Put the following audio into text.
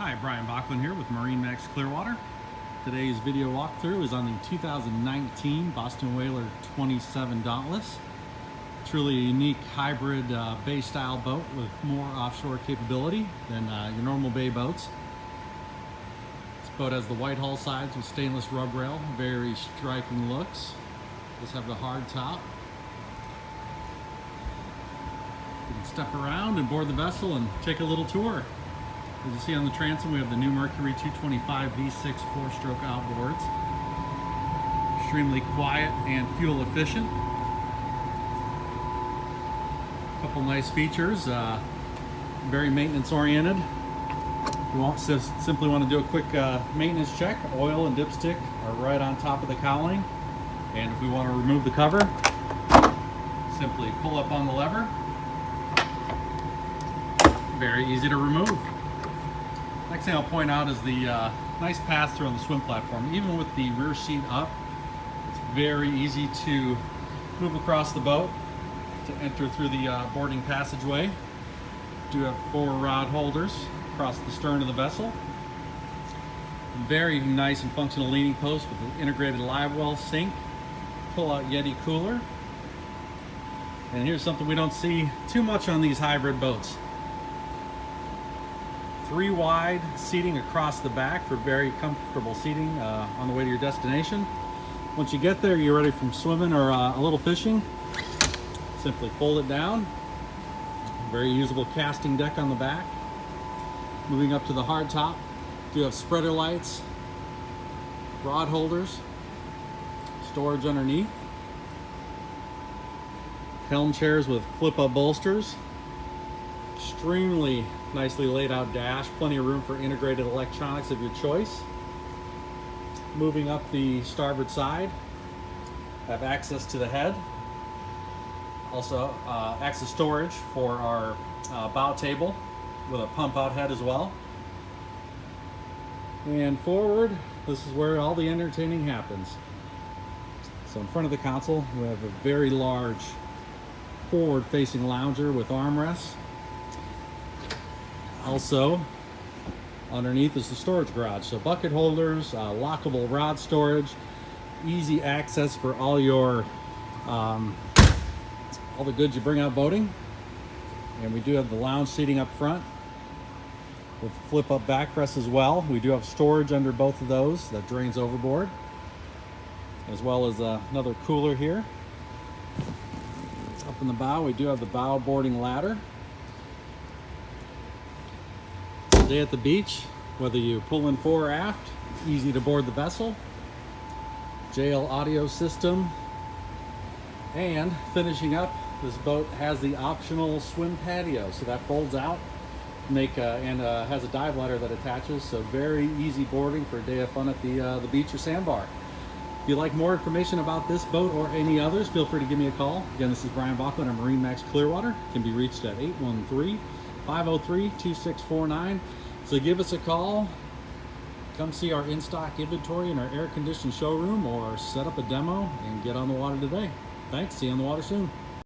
Hi, Brian Bachman here with MarineMax Clearwater. Today's video walkthrough is on the 2019 Boston Whaler 27 Dauntless. Truly a unique hybrid bay style boat with more offshore capability than your normal bay boats. This boat has the white hull sides with stainless rub rail, very striking looks. Does have the hard top. You can step around and board the vessel and take a little tour. As you see on the transom, we have the new Mercury 225 V6 4-stroke outboards. Extremely quiet and fuel efficient. A couple nice features, very maintenance oriented. We won't simply want to do a quick maintenance check. Oil and dipstick are right on top of the cowling. And if we want to remove the cover, simply pull up on the lever. Very easy to remove. Next thing I'll point out is the nice pass-through on the swim platform. Even with the rear seat up, it's very easy to move across the boat to enter through the boarding passageway. We do have 4 rod holders across the stern of the vessel. Very nice and functional leaning post with an integrated live well sink, pull-out Yeti cooler. And here's something we don't see too much on these hybrid boats. 3 wide seating across the back for very comfortable seating on the way to your destination. Once you get there, you're ready from swimming or a little fishing. Simply fold it down. Very usable casting deck on the back. Moving up to the hard top, you have spreader lights, rod holders, storage underneath, helm chairs with flip-up bolsters. Extremely nicely laid out dash, plenty of room for integrated electronics of your choice. Moving up the starboard side, have access to the head. Also access storage for our bow table with a pump out head as well. And forward, this is where all the entertaining happens. So in front of the console, we have a very large forward facing lounger with armrests. Also, underneath is the storage garage. So bucket holders, lockable rod storage, easy access for all your all the goods you bring out boating. And we do have the lounge seating up front with flip-up backrest as well. We do have storage under both of those that drains overboard, as well as another cooler here. Up in the bow, we do have the bow boarding ladder. Day at the beach, whether you pull in fore or aft, easy to board the vessel. JL audio system. And finishing up, this boat has the optional swim patio, so that folds out and has a dive ladder that attaches, so very easy boarding for a day of fun at the beach or sandbar. If you'd like more information about this boat or any others, feel free to give me a call. Again, this is Brian Bachman at MarineMax Clearwater. Can be reached at 813-503-2649. So give us a call, come see our in-stock inventory in our air-conditioned showroom, or set up a demo and get on the water today. Thanks, see you on the water soon.